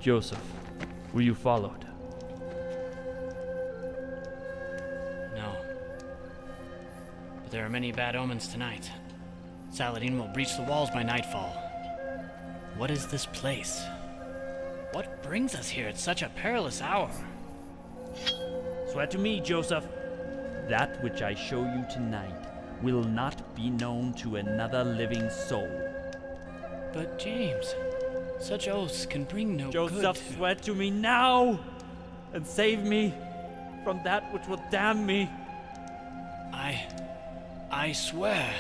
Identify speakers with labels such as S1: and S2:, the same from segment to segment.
S1: Joseph, were you followed?
S2: No. But there are many bad omens tonight. Saladin will breach the walls by nightfall. What is this place? What brings us here at such a perilous hour?
S1: Swear to me, Joseph. That which I show you tonight will not be known to another living soul.
S2: But James, such oaths can bring no good
S1: Joseph,
S2: to...
S1: swear to me now, and save me from that which will damn me.
S2: I swear.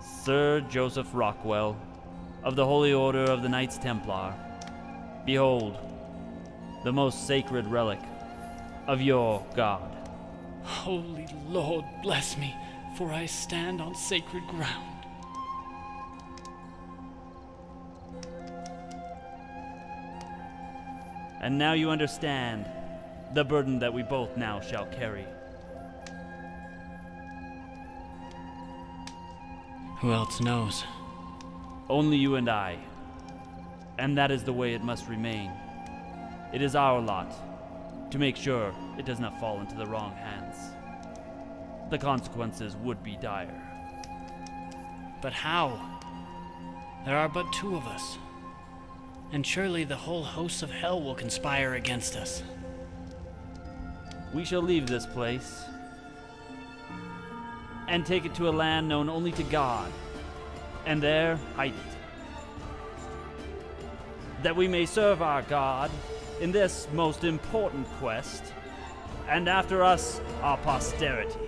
S1: Sir Joseph Rockwell, of the Holy Order of the Knights Templar, behold, the most sacred relic of your God.
S2: Holy Lord, bless me, for I stand on sacred ground.
S1: And now you understand the burden that we both now shall carry.
S2: Who else knows?
S1: Only you and I. And that is the way it must remain. It is our lot to make sure it does not fall into the wrong hands. The consequences would be dire.
S2: But how? There are but two of us. And surely the whole host of hell will conspire against us.
S1: We shall leave this place and take it to a land known only to God, and there hide it, that we may serve our God in this most important quest, and after us, our posterity.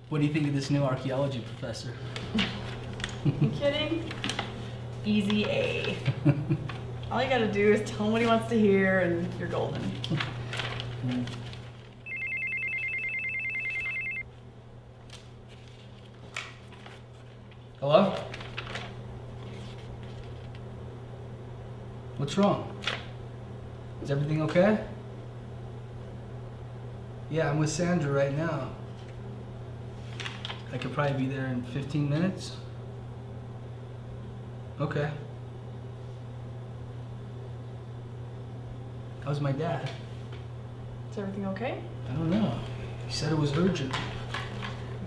S3: What do you think of this new archaeology professor?
S4: You kidding? Easy A. All you gotta do is tell him what he wants to hear and you're golden.
S3: Hello? What's wrong? Is everything okay? Yeah, I'm with Sandra right now. I could probably be there in 15 minutes. Okay. How's my dad?
S4: Is everything okay?
S3: I don't know. He said it was urgent.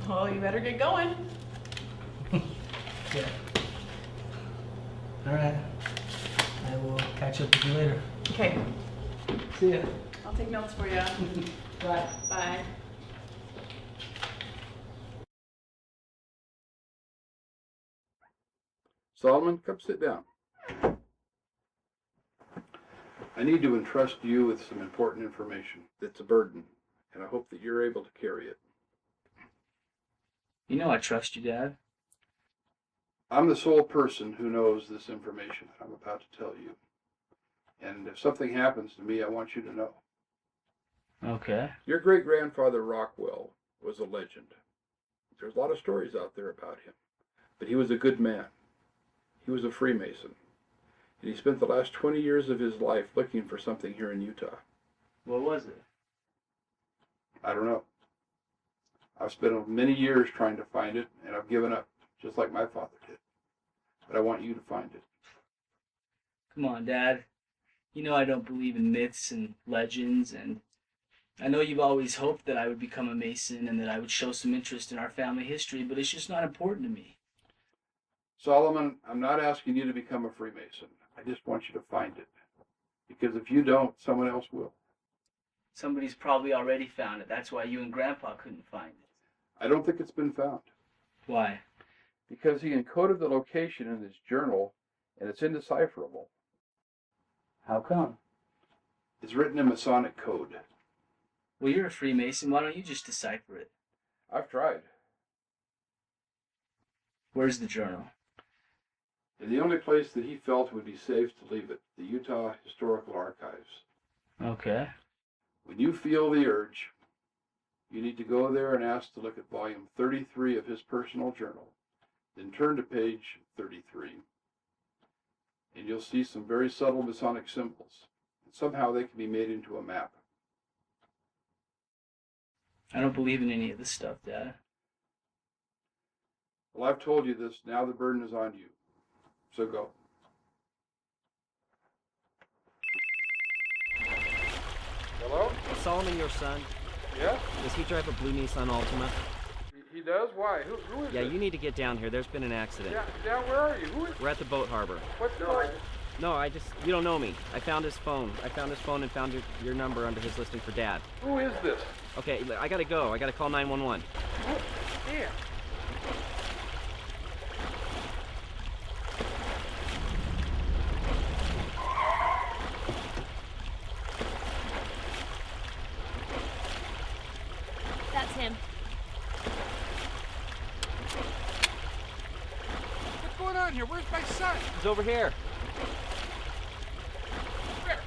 S4: Well, you better get going.
S3: Yeah. All right. I will catch up with you later.
S4: Okay,
S3: See ya.
S4: I'll take notes for you.
S3: Bye.
S4: Bye.
S5: Solomon, come sit down. I need to entrust you with some important information. It's a burden, and I hope that you're able to carry it.
S3: You know I trust you, Dad.
S5: I'm the sole person who knows this information that I'm about to tell you. And if something happens to me, I want you to know.
S3: Okay.
S5: Your great-grandfather Rockwell was a legend. There's a lot of stories out there about him, but he was a good man. He was a Freemason, and he spent the last 20 years of his life looking for something here in Utah.
S3: What was it?
S5: I don't know. I've spent many years trying to find it, and I've given up, just like my father did. But I want you to find it.
S3: Come on, Dad. You know I don't believe in myths and legends, and I know you've always hoped that I would become a Mason and that I would show some interest in our family history, but it's just not important to me.
S5: Solomon, I'm not asking you to become a Freemason. I just want you to find it. Because if you don't, someone else will.
S3: Somebody's probably already found it. That's why you and Grandpa couldn't find it.
S5: I don't think it's been found.
S3: Why?
S5: Because he encoded the location in his journal, and it's indecipherable.
S3: How come?
S5: It's written in Masonic code.
S3: Well, you're a Freemason. Why don't you just decipher it?
S5: I've tried.
S3: Where's the journal?
S5: In the only place that he felt would be safe to leave it, the Utah Historical Archives.
S3: Okay.
S5: When you feel the urge, you need to go there and ask to look at volume 33 of his personal journal. Then turn to page 33, and you'll see some very subtle Masonic symbols. And somehow they can be made into a map.
S3: I don't believe in any of this stuff, Dad.
S5: Well, I've told you this. Now the burden is on you. So go. Hello?
S6: Solomon, your son,
S5: Yeah?
S6: does he drive a blue Nissan Altima?
S5: He does? Why? Who is
S6: Yeah,
S5: this?
S6: you need to get down here. There's been an accident.
S5: Yeah, where are you? Who is
S6: We're at the boat harbor.
S5: What's going on?
S6: No, you don't know me. I found his phone. And found your number under his listing for Dad.
S5: Who is this?
S6: Okay, I gotta go. I gotta call 911.
S5: Yeah.
S7: That's him.
S5: What's going on here? Where's my son?
S6: He's over here.
S5: Where?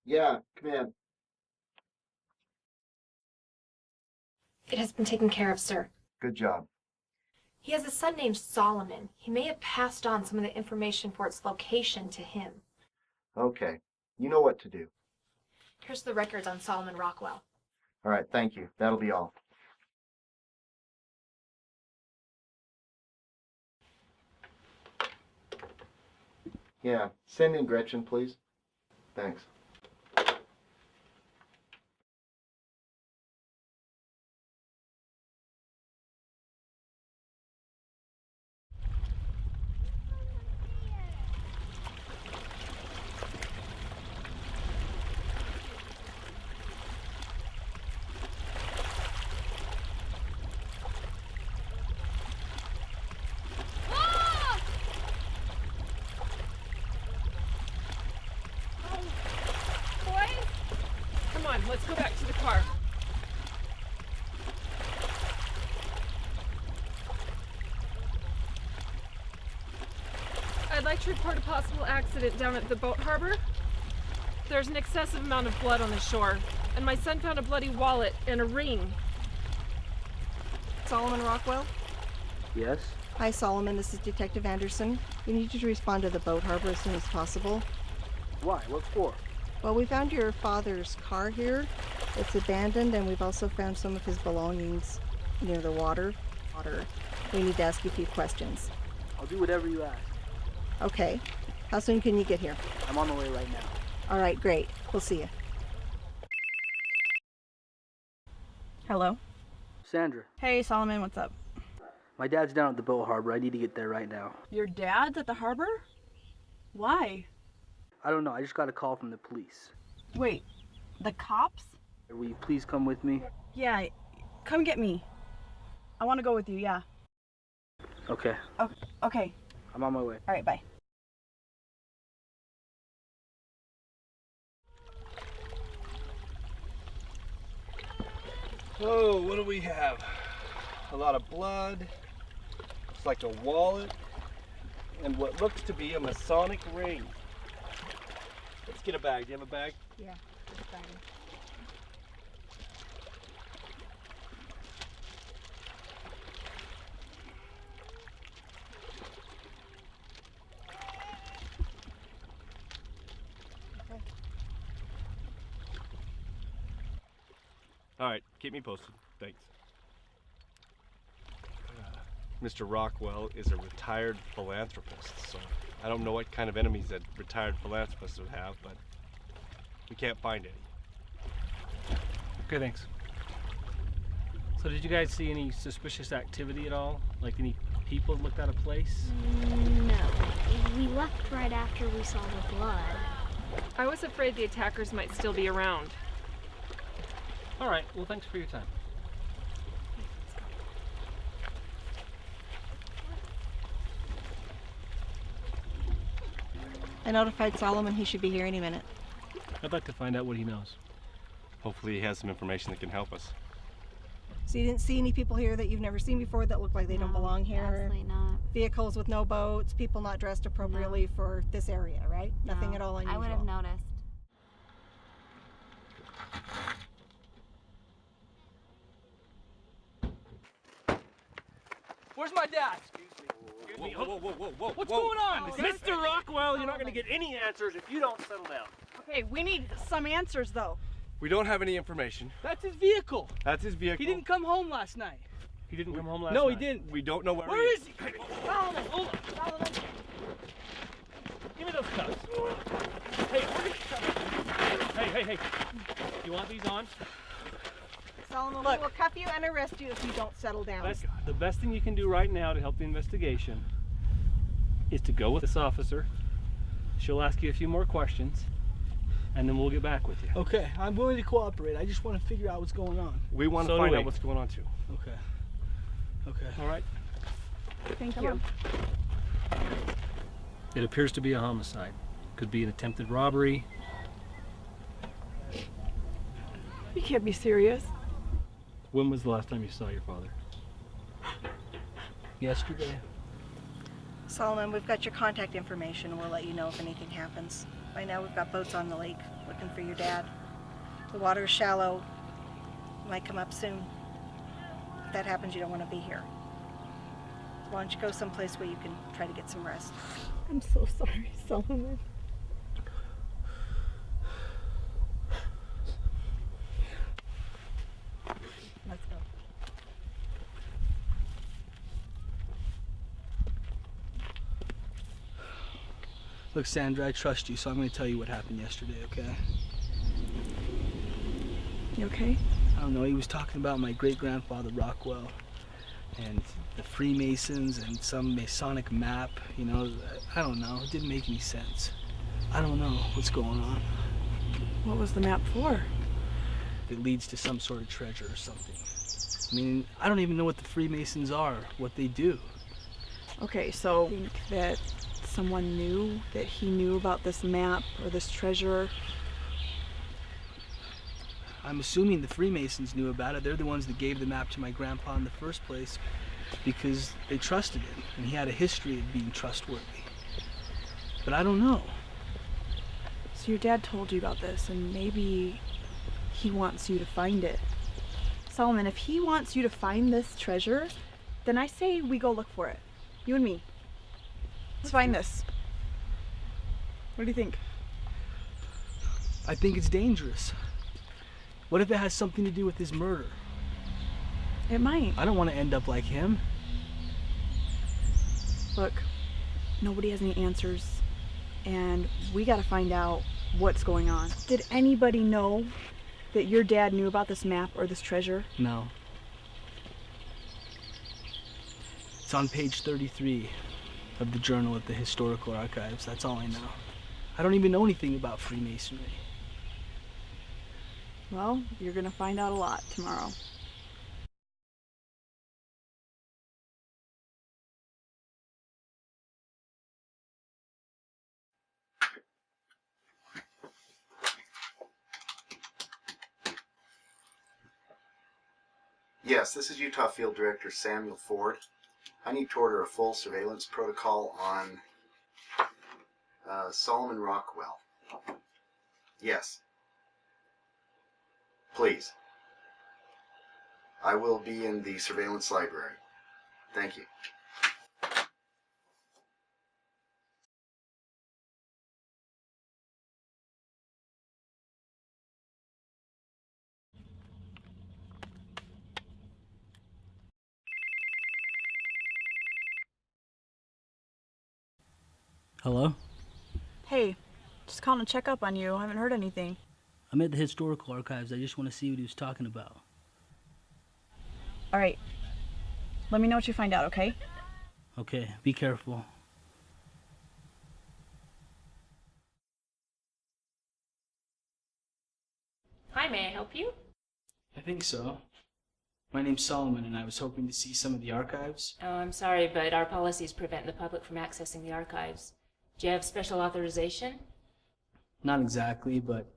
S8: Yeah, come in.
S7: It has been taken care of, sir.
S8: Good job.
S7: He has a son named Solomon. He may have passed on some of the information for its location to him.
S8: Okay, you know what to do.
S7: Here's the records on Solomon Rockwell.
S8: All right, thank you. That'll be all. Yeah, send in Gretchen, please. Thanks.
S9: Come on, let's go back to the car. I'd like to report a possible accident down at the boat harbor. There's an excessive amount of blood on the shore, and my son found a bloody wallet and a ring.
S4: Solomon Rockwell?
S3: Yes?
S4: Hi, Solomon. This is Detective Anderson. We need you to respond to the boat harbor as soon as possible.
S3: Why? What for?
S4: Well, we found your father's car here. It's abandoned, and we've also found some of his belongings near the water. We need to ask you a few questions.
S3: I'll do whatever you ask.
S4: Okay. How soon can you get here?
S3: I'm on the way right now.
S4: All right, great. We'll see you. Hello?
S10: Sandra,
S4: Hey, Solomon, what's up?
S10: my dad's down at the boat harbor. I need to get there right now.
S4: Your dad's at the harbor? Why?
S10: I don't know. I just got a call from the police.
S4: Wait, the cops?
S10: Will you please come with me?
S4: Yeah, come get me. I want to go with you, yeah.
S10: Okay,
S4: Okay,
S10: I'm on my way.
S4: all right, bye.
S11: Oh, what do we have? A lot of blood. Looks like a wallet. And what looks to be a Masonic ring. Let's get a bag. Do you have a bag?
S4: Yeah, it's fine.
S11: All right, keep me posted. Thanks. Mr. Rockwell is a retired philanthropist, so I don't know what kind of enemies that retired philanthropists would have, but we can't find any.
S12: Okay, thanks. So did you guys see any suspicious activity at all? Like any people looked out of place?
S13: No. We left right after we saw the blood.
S9: I was afraid the attackers might still be around.
S12: All right, well, thanks for your time.
S4: I notified Solomon he should be here any minute.
S12: I'd like to find out what he knows.
S11: Hopefully he has some information that can help us.
S4: So you didn't see any people here that you've never seen before that look like they don't belong here?
S13: Absolutely not.
S4: Vehicles with no boats, people not dressed appropriately for this area, right? Nothing at all unusual.
S13: I would have noticed.
S10: Where's my dad?
S11: Whoa, whoa, whoa, whoa, whoa,
S10: What's
S11: whoa.
S10: going on?
S12: Mr. Rockwell, you're not going to get any answers if you don't settle down.
S10: Okay, we need some answers though.
S11: We don't have any information.
S10: That's his vehicle.
S11: That's his vehicle.
S10: He didn't come home last night.
S12: He didn't come home last
S10: No,
S12: night?
S10: he didn't.
S11: We don't know where
S10: Where
S11: he
S10: is he? Solomon, hold on. Solomon.
S12: Give me those cuffs. Hey, where did hey. You want these on?
S4: Solomon, we will cuff you and arrest you if you don't settle down.
S12: The best thing you can do right now to help the investigation is to go with this officer. She'll ask you a few more questions, and then we'll get back with you.
S10: Okay, I'm willing to cooperate. I just want to figure out what's going on.
S11: We want to find out what's going on too.
S10: Okay. Okay.
S12: All right.
S4: Thank you.
S12: It appears to be a homicide. Could be an attempted robbery.
S9: You can't be serious.
S12: When was the last time you saw your father?
S10: Yesterday.
S4: Solomon, we've got your contact information. We'll let you know if anything happens. Right now we've got boats on the lake looking for your dad. The water is shallow. Might come up soon. If that happens, you don't want to be here. Why don't you go someplace where you can try to get some rest?
S9: I'm so sorry, Solomon.
S4: Let's go.
S10: Look, Sandra, I trust you, so I'm going to tell you what happened yesterday, okay?
S9: You okay?
S10: I don't know, he was talking about my great-grandfather Rockwell and the Freemasons and some Masonic map, you know. I don't know, it didn't make any sense. I don't know what's going on.
S9: What was the map for?
S10: It leads to some sort of treasure or something. I mean, I don't even know what the Freemasons are, what they do.
S9: Okay, so think that someone knew that he knew about this map or this treasure?
S10: I'm assuming the Freemasons knew about it. They're the ones that gave the map to my grandpa in the first place because they trusted him and he had a history of being trustworthy. But I don't know.
S9: So your dad told you about this and maybe he wants you to find it. Solomon, if he wants you to find this treasure, then I say we go look for it. You and me. Let's find this. What do you think?
S10: I think it's dangerous. What if it has something to do with his murder?
S9: It might.
S10: I don't want to end up like him.
S9: Look, nobody has any answers, and we gotta find out what's going on. Did anybody know that your dad knew about this map or this treasure?
S10: No. It's on page 33 of the Journal at the Historical Archives. That's all I know. I don't even know anything about Freemasonry.
S9: Well, you're gonna find out a lot tomorrow.
S8: Yes, this is Utah Field Director Samuel Ford. I need to order a full surveillance protocol on Solomon Rockwell. Yes. Please. I will be in the surveillance library. Thank you.
S10: Hello?
S9: Hey, just calling to check up on you. I haven't heard anything.
S10: I'm at the Historical Archives. I just want to see what he was talking about.
S9: All right. Let me know what you find out, okay?
S10: Okay, be careful.
S14: Hi, may I help you?
S10: I think so. My name's Solomon, and I was hoping to see some of the archives.
S14: Oh, I'm sorry, but our policies prevent the public from accessing the archives. Do you have special authorization?
S10: Not exactly, but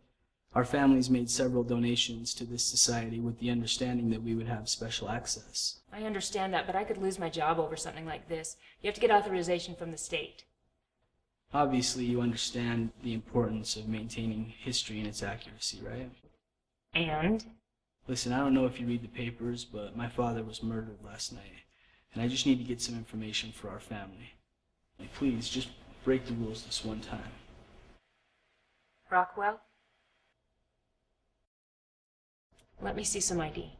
S10: our family's made several donations to this society with the understanding that we would have special access.
S14: I understand that, but I could lose my job over something like this. You have to get authorization from the state.
S10: Obviously, you understand the importance of maintaining history and its accuracy, right?
S14: And?
S10: Listen, I don't know if you read the papers, but my father was murdered last night, and I just need to get some information for our family. Like, please, just break the rules this one time.
S14: Rockwell? Let me see some ID.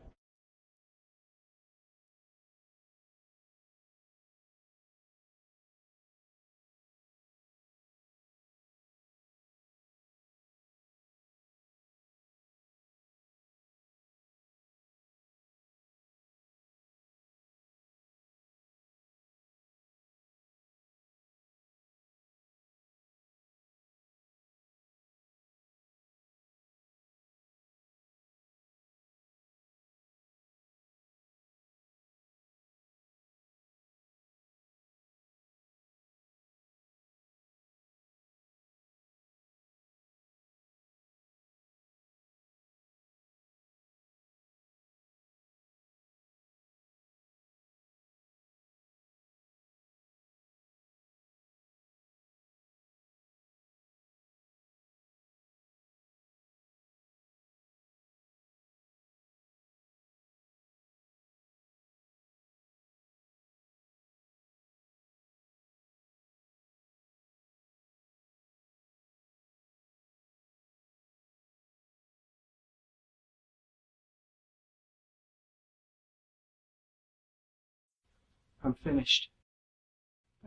S10: I'm finished.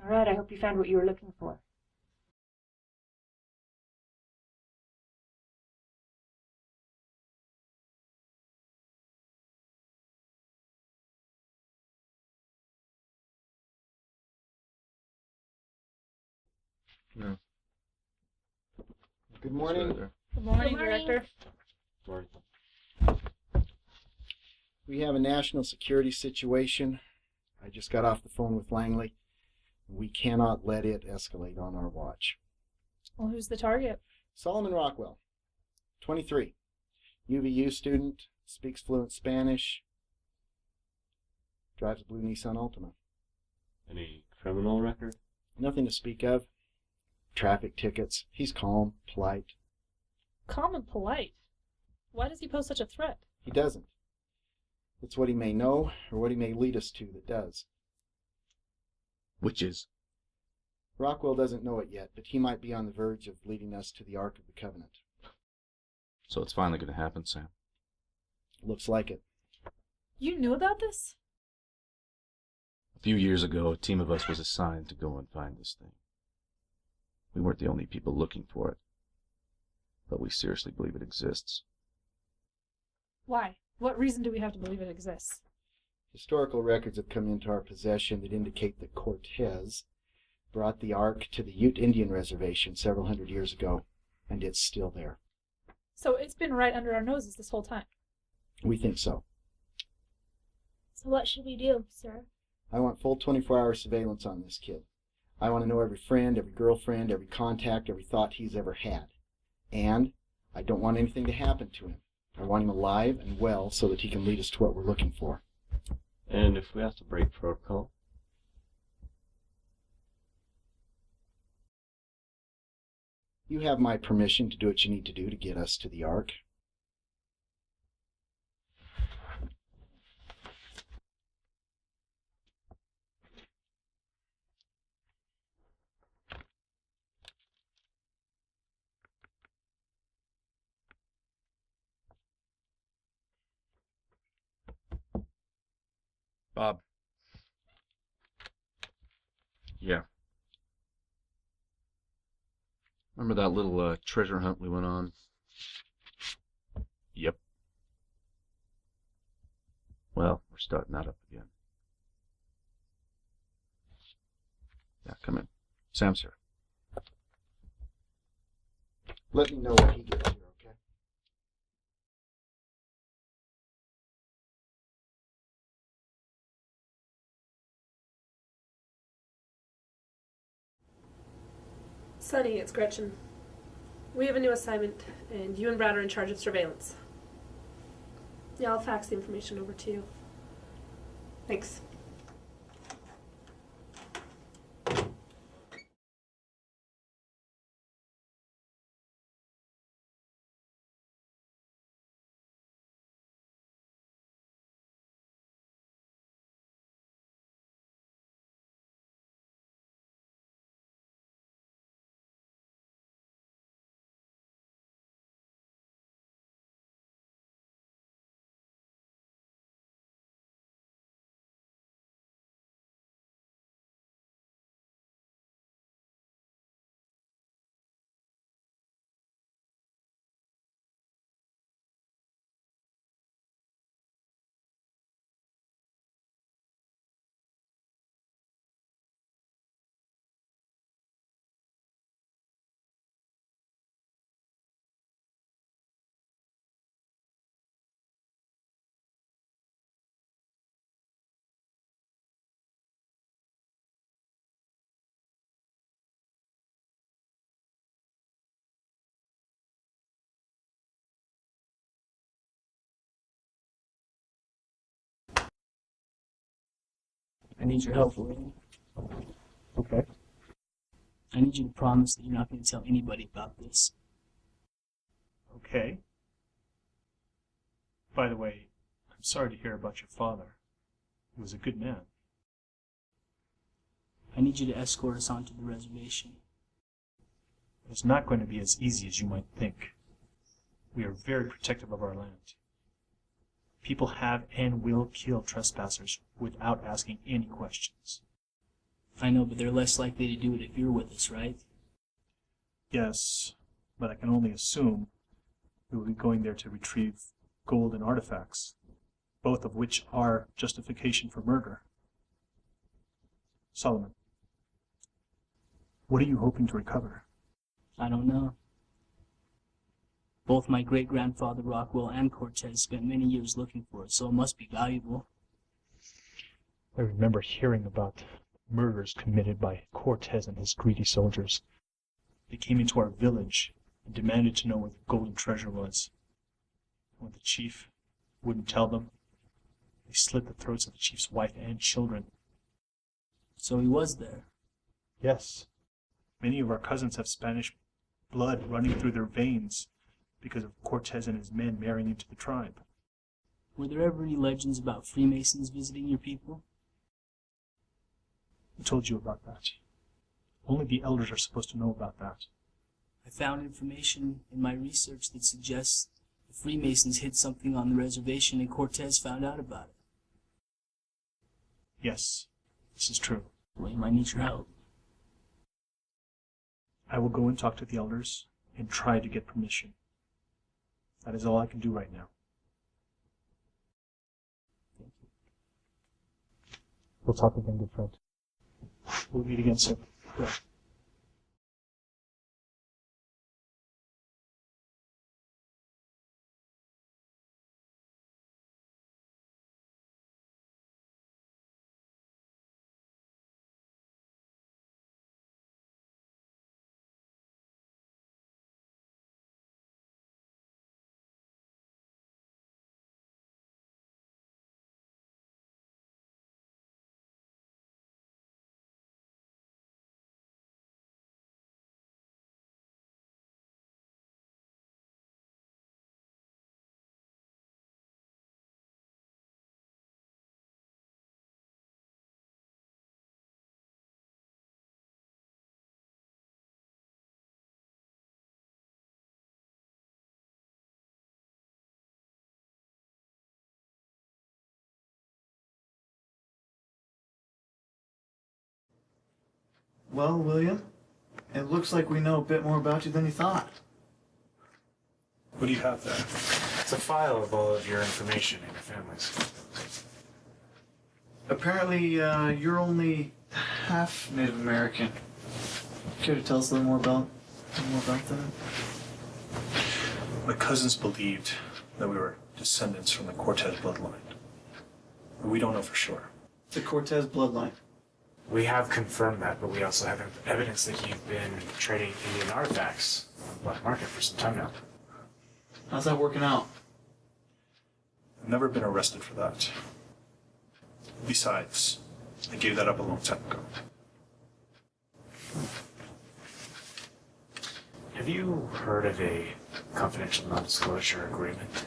S14: All right, I hope you found what you were looking for.
S8: No. Good morning.
S9: Good morning,
S14: Good morning.
S9: Director.
S8: We have a national security situation. I just got off the phone with Langley. We cannot let it escalate on our watch.
S9: Well, who's the target?
S8: Solomon Rockwell, 23, UVU student, speaks fluent Spanish, drives a blue Nissan Altima.
S15: Any criminal record?
S8: Nothing to speak of. Traffic tickets. He's calm, polite.
S9: Calm and polite. Why does he pose such a threat?
S8: He doesn't. It's what he may know or what he may lead us to that does.
S15: Which is?
S8: Rockwell doesn't know it yet, but he might be on the verge of leading us to the Ark of the Covenant.
S15: So it's finally going to happen, Sam.
S8: Looks like it.
S9: You knew about this?
S15: A few years ago, a team of us was assigned to go and find this thing. We weren't the only people looking for it, but we seriously believe it exists.
S9: Why? What reason do we have to believe it exists?
S8: Historical records have come into our possession that indicate that Cortez brought the Ark to the Ute Indian Reservation several hundred years ago, and it's still there.
S9: So it's been right under our noses this whole time.
S8: We think so.
S13: So what should we do, sir?
S8: I want full 24-hour surveillance on this kid. I want to know every friend, every girlfriend, every contact, every thought he's ever had. And I don't want anything to happen to him. I want him alive and well so that he can lead us to what we're looking for.
S15: And if we have to break protocol?
S8: You have my permission to do what you need to do to get us to the Ark.
S15: Bob. Yeah. Remember that little treasure hunt we went on? Yep. Well, we're starting that up again. Yeah, come in. Sam's here.
S8: Let me know when he gets here, okay?
S16: Sonny, it's Gretchen. We have a new assignment, and you and Brad are in charge of surveillance. Yeah, I'll fax the information over to you. Thanks.
S17: I need your help, William.
S12: Okay.
S17: I need you to promise that you're not going to tell anybody about this.
S12: Okay. By the way, I'm sorry to hear about your father. He was a good man.
S17: I need you to escort us onto the reservation.
S12: It's not going to be as easy as you might think. We are very protective of our land. People have and will kill trespassers without asking any questions.
S17: I know, but they're less likely to do it if you're with us, right?
S12: Yes, but I can only assume we will be going there to retrieve gold and artifacts, both of which are justification for murder. Solomon, what are you hoping to recover?
S17: I don't know. Both my great-grandfather Rockwell and Cortez spent many years looking for it, so it must be valuable.
S12: I remember hearing about murders committed by Cortez and his greedy soldiers. They came into our village and demanded to know where the golden treasure was. When the chief wouldn't tell them, they slit the throats of the chief's wife and children.
S17: So he was there?
S12: Yes. Many of our cousins have Spanish blood running through their veins because of Cortez and his men marrying into the tribe.
S17: Were there ever any legends about Freemasons visiting your people?
S12: Who told you about that? Only the elders are supposed to know about that.
S17: I found information in my research that suggests the Freemasons hid something on the reservation and Cortez found out about it.
S12: Yes, this is true.
S17: William, I need your help.
S12: I will go and talk to the elders and try to get permission. That is all I can do right now.
S17: Thank you.
S12: We'll talk again, good friend. We'll meet again soon. Yeah.
S18: Well, William, It looks like we know a bit more about you than you thought.
S12: What do you have there?
S19: It's a file of all of your information and your families.
S18: Apparently, you're only half Native American. Care to tell us a little more about that?
S12: My cousins believed that we were descendants from the Cortez bloodline. But we don't know for sure.
S18: The Cortez bloodline.
S19: We have confirmed that, but we also have evidence that you've been trading Indian artifacts on the black market for some time now.
S18: How's that working out?
S12: I've never been arrested for that. Besides, I gave that up a long time ago.
S19: Have you heard of a confidential non-disclosure agreement?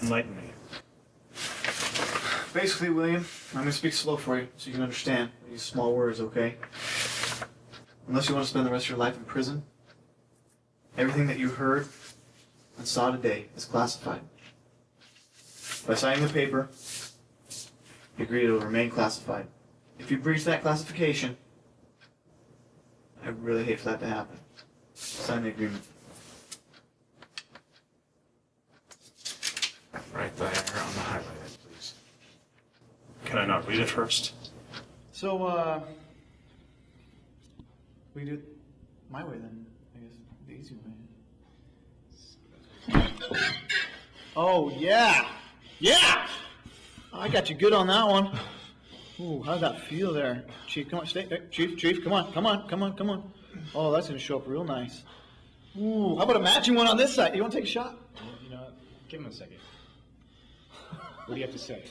S12: Enlighten me.
S18: Basically, William, I'm gonna speak slow for you so you can understand. Use small words, okay? Unless you want to spend the rest of your life in prison, everything that you heard and saw today is classified. By signing the paper, you agree it will remain classified. If you breach that classification, I'd really hate for that to happen. Sign the agreement.
S19: Right there on the highlighter, please.
S12: Can I not read it first?
S18: So, we do it my way then, I guess, the easy way. Oh, yeah! Yeah! I got you good on that one. Ooh, how'd that feel there? Chief, come on, stay. Chief, come on. Oh, that's gonna show up real nice. Ooh, how about a matching one on this side? You wanna take a shot?
S19: You know what? Give him a second. What do you have to say?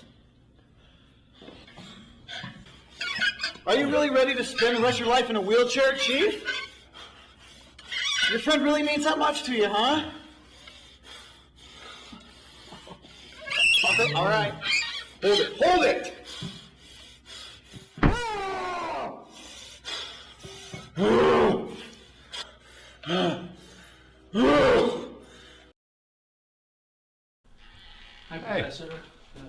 S18: Are you really ready to spend the rest of your life in a wheelchair, Chief? Your friend really means that much to you, huh? All right. Hold it!
S16: Hi, Professor.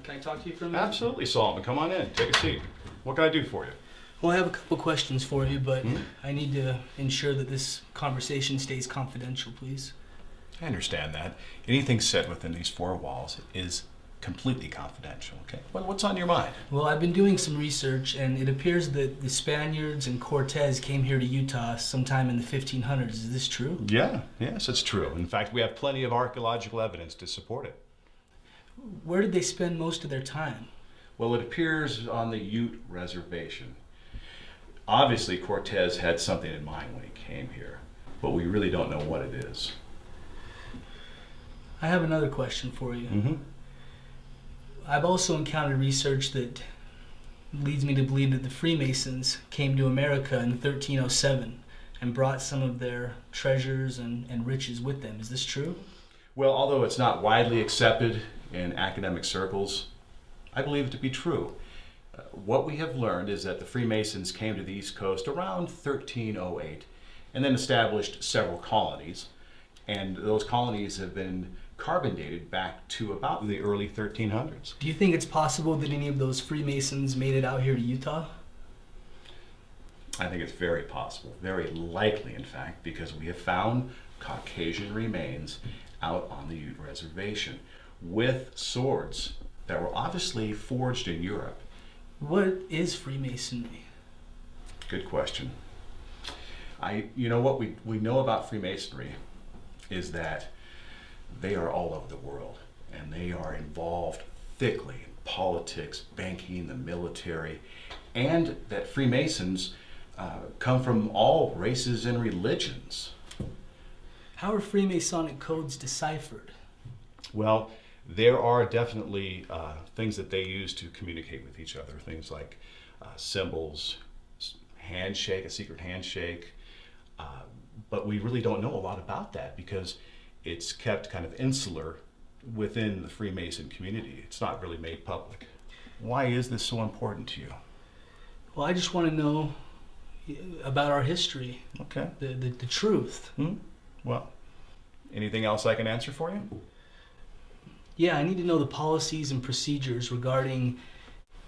S16: Can I talk to you for a minute?
S20: Absolutely, Solomon. Come on in. Take a seat. What can I do for you?
S10: Well, I have a couple questions for you, but I need to ensure that this conversation stays confidential, please.
S20: I understand that. Anything said within these four walls is completely confidential, okay? What's on your mind?
S10: Well, I've been doing some research, and it appears that the Spaniards and Cortez came here to Utah sometime in the 1500s. Is this true?
S20: Yes, it's true. In fact, we have plenty of archaeological evidence to support it.
S10: Where did they spend most of their time?
S20: Well, it appears on the Ute Reservation. Obviously, Cortez had something in mind when he came here, but we really don't know what it is.
S10: I have another question for you. I've also encountered research that leads me to believe that the Freemasons came to America in 1307 and brought some of their treasures and riches with them. Is this true?
S20: Well, although it's not widely accepted in academic circles, I believe it to be true. What we have learned is that the Freemasons came to the East Coast around 1308 and then established several colonies, and those colonies have been carbon dated back to about the early 1300s.
S10: Do you think it's possible that any of those Freemasons made it out here to Utah?
S20: I think it's very possible, very likely in fact, because we have found Caucasian remains out on the Ute Reservation with swords that were obviously forged in Europe.
S10: What is Freemasonry?
S20: Good question. You know what we know about Freemasonry is that they are all over the world, and they are involved thickly in politics, banking, the military, and that Freemasons come from all races and religions.
S10: How are Freemasonic codes deciphered?
S20: Well, there are definitely things that they use to communicate with each other, things like symbols, handshake, a secret handshake, but we really don't know a lot about that because it's kept kind of insular within the Freemason community. It's not really made public. Why is this so important to you?
S10: Well, I just want to know about our history.
S20: Okay.
S10: The truth.
S20: Well, anything else I can answer for you?
S10: Yeah, I need to know the policies and procedures regarding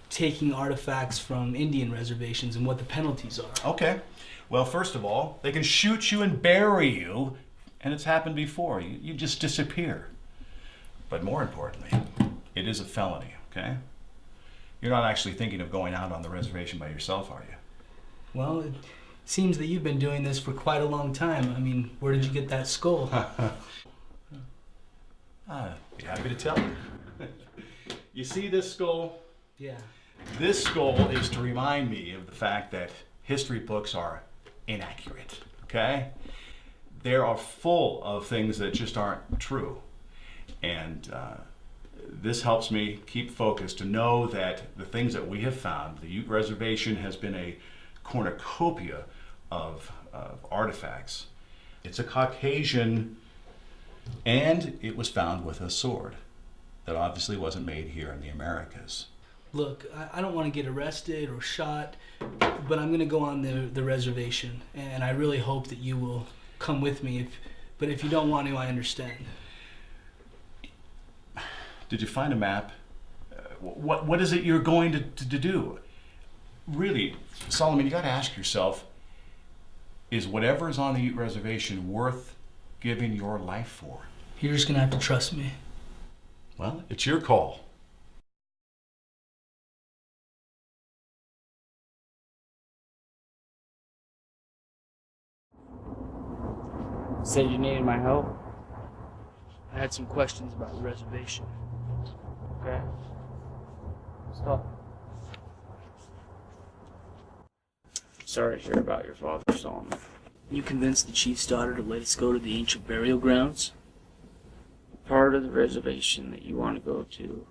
S10: taking artifacts from Indian reservations and what the penalties are.
S20: Okay. Well, first of all, they can shoot you and bury you, and it's happened before. You just disappear. But more importantly, it is a felony, okay? You're not actually thinking of going out on the reservation by yourself, are you?
S10: Well, it seems that you've been doing this for quite a long time. I mean, where did you get that skull?
S20: I'd be happy to tell you. You see this skull?
S10: Yeah.
S20: This skull is to remind me of the fact that history books are inaccurate, okay? They are full of things that just aren't true. And this helps me keep focused to know that the things that we have found, the Ute Reservation has been a cornucopia of artifacts. It's a Caucasian, and it was found with a sword that obviously wasn't made here in the Americas.
S10: Look, I don't want to get arrested or shot, but I'm going to go on the reservation, and I really hope that you will come with me. But if you don't want to, I understand.
S20: Did you find a map? What is it you're going to do? Really, Solomon, you got to ask yourself, is whatever is on the Ute Reservation worth giving your life for?
S10: You're just going to have to trust me.
S20: Well, it's your call.
S17: Said you needed my help?
S10: I had some questions about the reservation.
S17: Okay. Stop. Sorry to hear about your father, Solomon. You convinced the chief's daughter to let us go to the ancient burial grounds?
S21: Part of the reservation that you want to go to.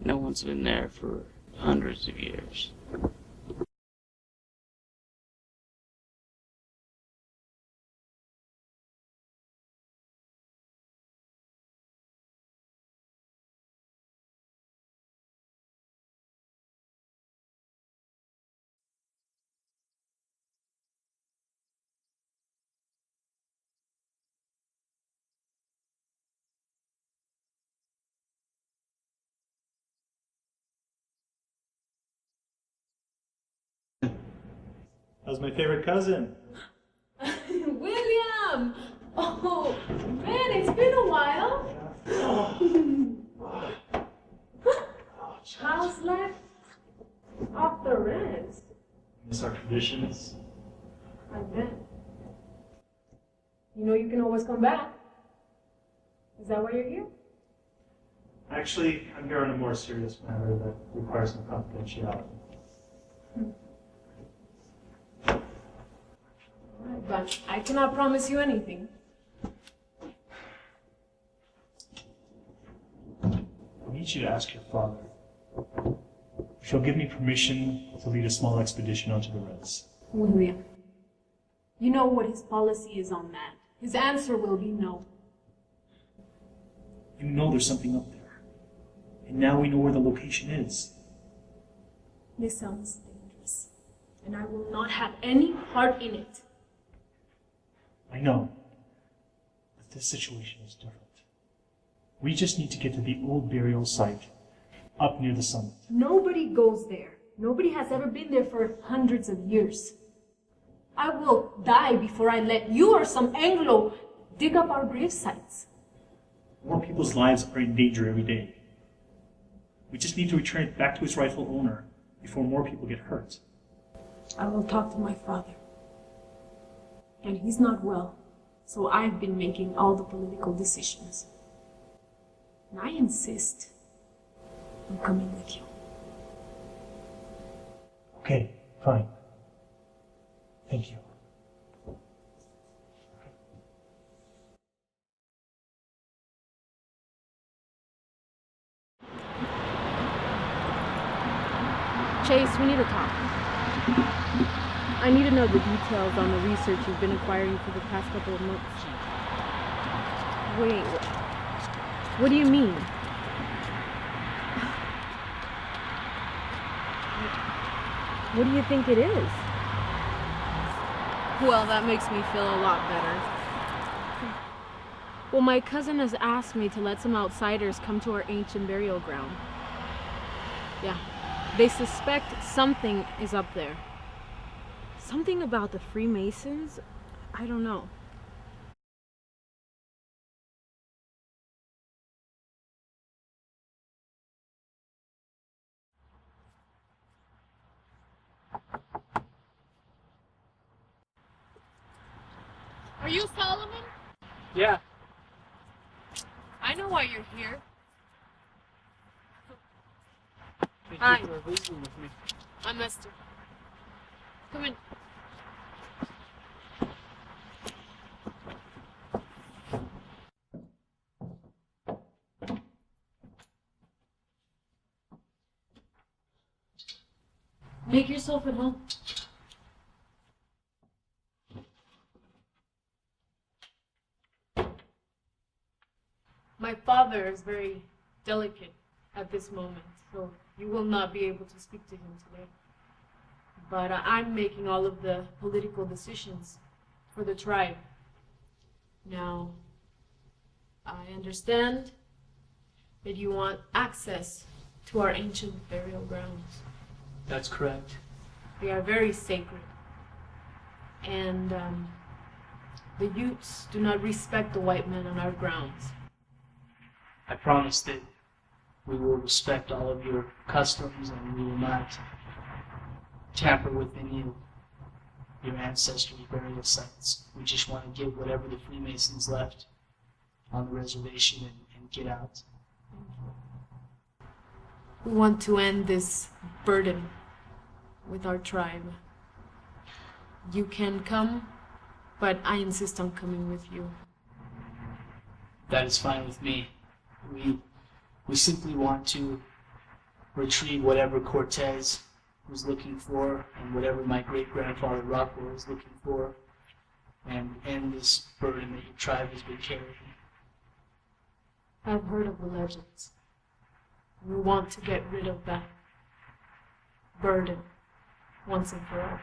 S21: No one's been there for hundreds of years.
S12: That was my favorite cousin.
S7: William! Oh, man, it's been a while. How's life off the rest?
S12: Miss our traditions.
S7: I bet. You know you can always come back. Is that why you're here?
S12: Actually, I'm here on a more serious matter that requires some confidentiality.
S7: But I cannot promise you anything.
S12: I need you to ask your father if he'll give me permission to lead a small expedition onto the res.
S7: William, you know what his policy is on that. His answer will be no.
S12: You know there's something up there. And now we know where the location is.
S7: This sounds dangerous, and I will not have any part in it.
S12: I know. But this situation is different. We just need to get to the old burial site up near the summit.
S7: Nobody goes there. Nobody has ever been there for hundreds of years. I will die before I let you or some Anglo dig up our grave sites.
S12: More people's lives are in danger every day. We just need to return it back to its rightful owner before more people get hurt.
S7: I will talk to my father. And he's not well, so I've been making all the political decisions. And I insist on coming with you.
S12: Okay, fine. Thank you.
S22: Chase, we need to talk. I need to know the details on the research you've been acquiring for the past couple of months. Wait, what do you mean? What do you think it is? Well, that makes me feel a lot better. Well, my cousin has asked me to let some outsiders come to our ancient burial ground. Yeah. They suspect something is up there. Something about the Freemasons? I don't know.
S1: Are you Solomon?
S17: Yeah.
S1: I know why you're here.
S17: Thank
S1: Hi.
S17: you for visiting with me.
S1: I'm Esther. Come in.
S22: Make yourself at home.
S1: My father is very delicate at this moment, so you will not be able to speak to him today. But I'm making all of the political decisions for the tribe. Now, I understand that you want access to our ancient burial grounds.
S17: That's correct.
S1: They are very sacred. And the Utes do not respect the white men on our grounds.
S17: I promise that we will respect all of your customs and we will not tamper with any of your ancestors' burial sites. We just want to give whatever the Freemasons left on the reservation and get out.
S1: We want to end this burden with our tribe. You can come, but I insist on coming with you.
S17: That is fine with me. We simply want to retrieve whatever Cortez was looking for and whatever my great-grandfather Rockwell was looking for and end this burden that your tribe has been carrying.
S1: I've heard of the legends. We want to get rid of that burden once and for all.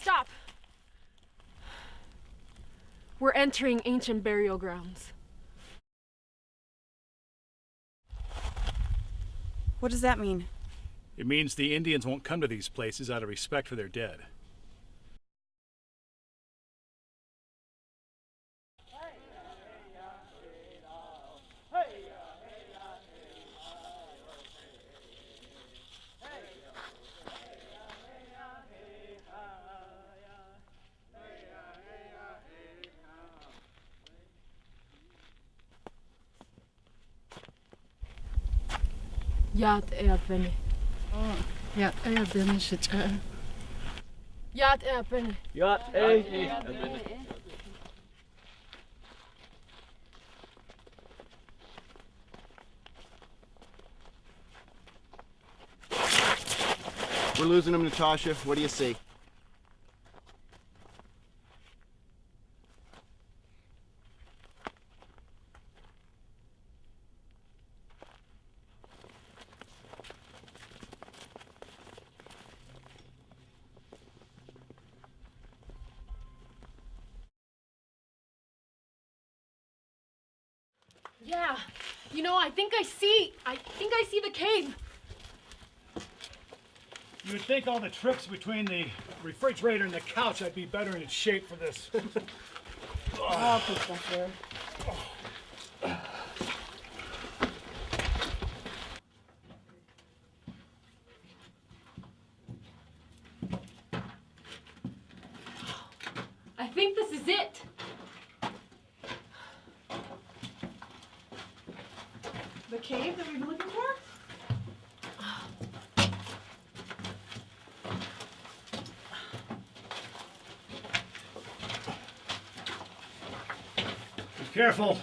S22: Stop! We're entering ancient burial grounds.
S9: What does that mean?
S2: It means the Indians won't come to these places out of respect for their dead.
S22: Yat Eapene.
S23: Yat Eapene Shitcha.
S22: Yat Eapene.
S11: Yat Eapene.
S18: We're losing him, Natasha. What do you see?
S22: Yeah, you know, I think I see the cave.
S2: You would think all the trips between the refrigerator and the couch I'd be better in shape for this.
S22: Oh, Professor. I think this is it.
S9: The cave that we've been looking for?
S2: Careful.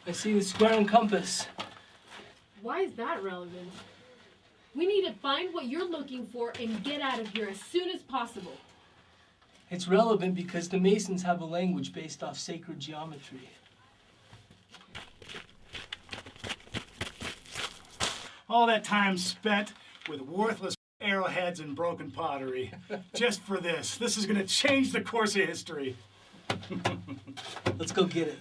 S10: I see the square and compass.
S1: Why is that relevant? We need to find what you're looking for and get out of here as soon as possible.
S10: It's relevant because the Masons have a language based off sacred geometry.
S2: All that time spent with worthless arrowheads and broken pottery. Just for this. This is going to change the course of history.
S10: Let's go get it.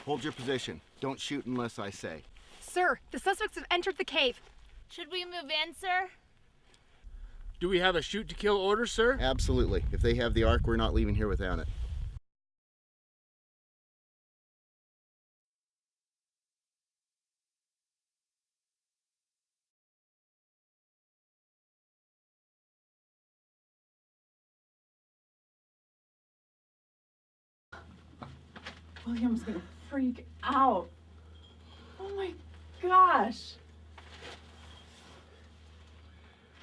S8: Hold your position. Don't shoot unless I say.
S3: Sir, the suspects have entered the cave.
S5: Should we move in, sir?
S6: Do we have a shoot to kill order, sir?
S8: Absolutely. If they have the Ark, we're not leaving here without it.
S9: William's gonna freak out. Oh my gosh.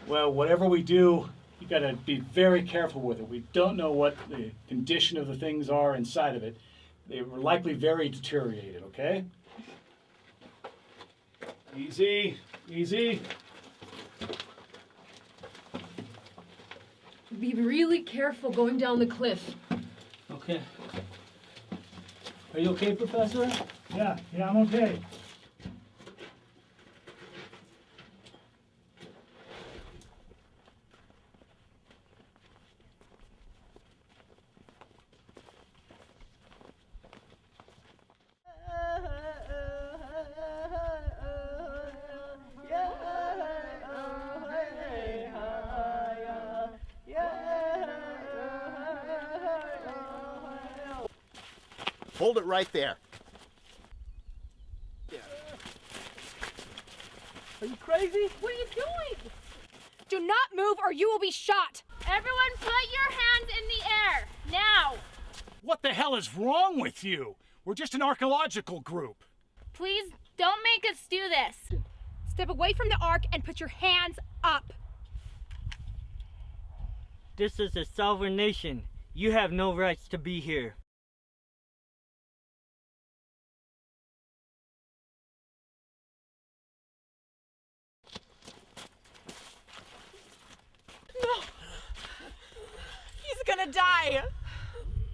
S2: Well, whatever we do, you gotta be very careful with it. We don't know what the condition of the things are inside of it. They were likely very deteriorated, okay? Easy, easy.
S1: Be really careful going down the cliff.
S10: Okay. Are you okay, Professor?
S2: Yeah, I'm okay.
S8: Hold it right there.
S10: Are you crazy?
S3: What are you doing? Do not move or you will be shot.
S5: Everyone put your hands in the air, now!
S2: What the hell is wrong with you? We're just an archaeological group.
S5: Please don't make us do this.
S3: Step away from the Ark and put your hands up.
S24: This is a sovereign nation. You have no rights to be here.
S9: No! He's gonna die!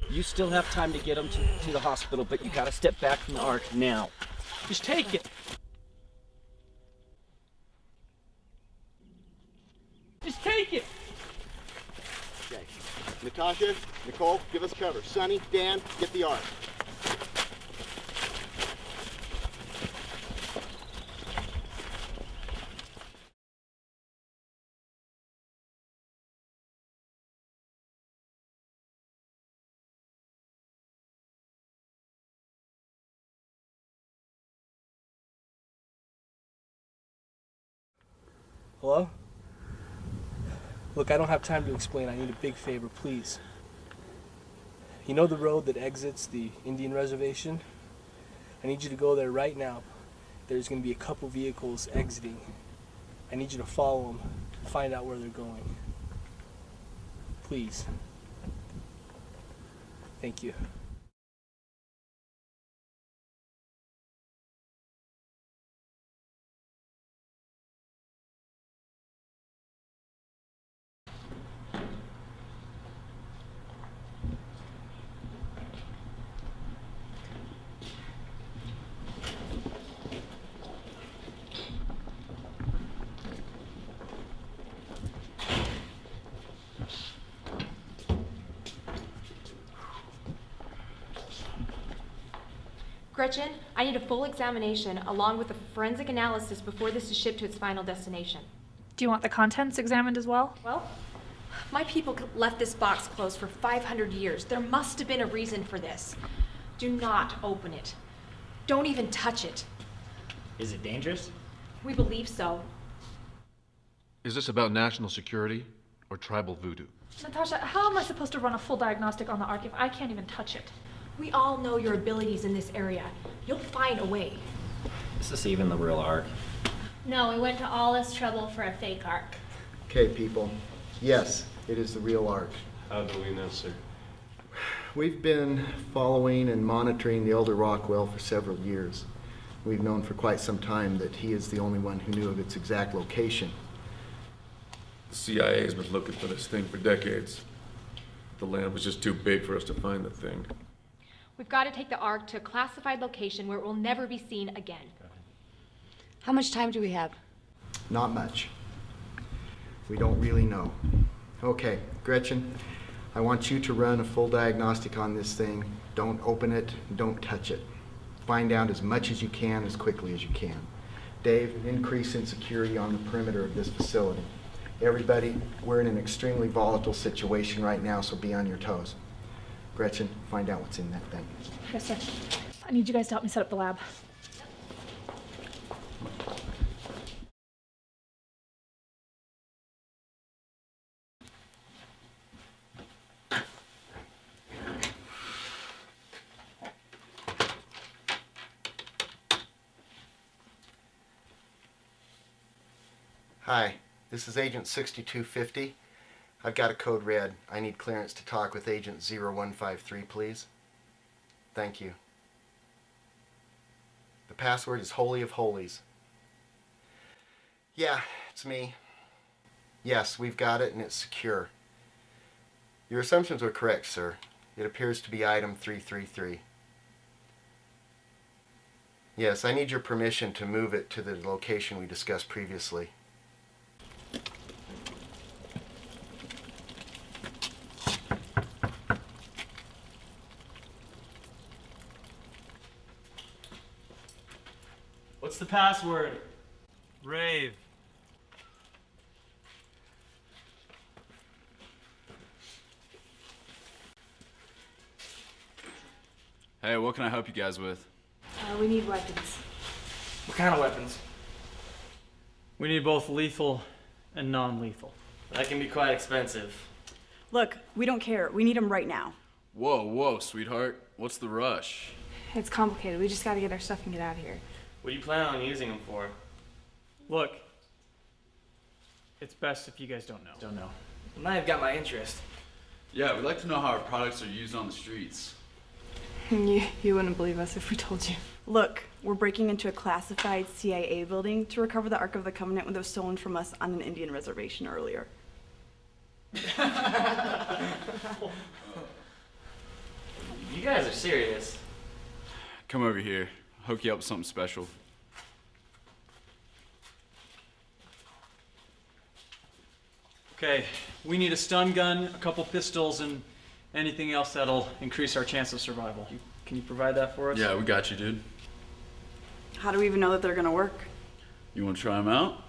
S25: You still have time to get him to the hospital, but you gotta step back from the Ark now.
S10: Just take it. Just take it.
S8: Okay. Natasha, Nicole, give us cover. Sonny, Dan, get the Ark.
S10: Hello? Look, I don't have time to explain. I need a big favor, please. You know the road that exits the Indian reservation? I need you to go there right now. There's going to be a couple vehicles exiting. I need you to follow them, find out where they're going. Please. Thank you.
S26: Gretchen, I need a full examination along with a forensic analysis before this is shipped to its final destination.
S27: Do you want the contents examined as well?
S26: Well, my people left this box closed for 500 years. There must have been a reason for this. Do not open it. Don't even touch it.
S19: Is it dangerous?
S26: We believe so.
S15: Is this about national security or tribal voodoo?
S27: Natasha, how am I supposed to run a full diagnostic on the Ark if I can't even touch it?
S26: We all know your abilities in this area. You'll find a way.
S19: Is this even the real Ark?
S5: No, we went to all this trouble for a fake Ark.
S8: Okay, people. Yes, it is the real Ark.
S11: How do we know, sir?
S8: We've been following and monitoring the elder Rockwell for several years. We've known for quite some time that he is the only one who knew of its exact location.
S4: The CIA has been looking for this thing for decades. The land was just too big for us to find the thing.
S26: We've got to take the Ark to a classified location where it will never be seen again.
S22: How much time do we have?
S8: Not much. We don't really know. Okay, Gretchen, I want you to run a full diagnostic on this thing. Don't open it, don't touch it. Find out as much as you can, as quickly as you can. Dave, increase in security on the perimeter of this facility. Everybody, we're in an extremely volatile situation right now, so be on your toes. Gretchen, find out what's in that thing.
S27: Yes, sir. I need you guys to help me set up the lab.
S8: Hi, this is Agent 6250. I've got a code red. I need clearance to talk with Agent 0153, please. Thank you. The password is Holy of Holies. Yeah, it's me. Yes, we've got it and it's secure. Your assumptions were correct, sir. It appears to be item 333. Yes, I need your permission to move it to the location we discussed previously.
S24: What's the password? Rave.
S15: Hey, what can I help you guys with?
S22: We need weapons.
S24: What kind of weapons?
S7: We need both lethal and non-lethal.
S24: That can be quite expensive.
S9: Look, we don't care. We need them right now.
S15: Whoa, sweetheart. What's the rush?
S22: It's complicated. We just gotta get our stuff and get out of here.
S24: What do you plan on using them for?
S7: Look, it's best if you guys don't know.
S24: Now you've got my interest.
S15: Yeah, we'd like to know how our products are used on the streets.
S22: You wouldn't believe us if we told you.
S9: Look, we're breaking into a classified CIA building to recover the Ark of the Covenant that was stolen from us on an Indian reservation earlier.
S24: You guys are serious.
S15: Come over here. I'll hook you up with something special.
S7: Okay, we need a stun gun, a couple pistols, and anything else that'll increase our chance of survival. Can you provide that for us?
S15: Yeah, we got you, dude.
S9: How do we even know that they're gonna work?
S15: You want to try them out?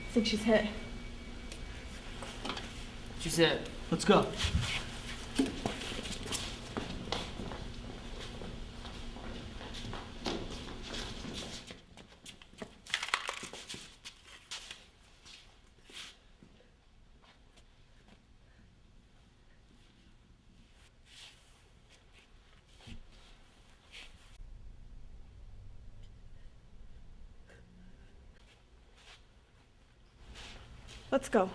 S27: I think she's hit.
S24: She's hit.
S10: Let's go.
S9: Let's go.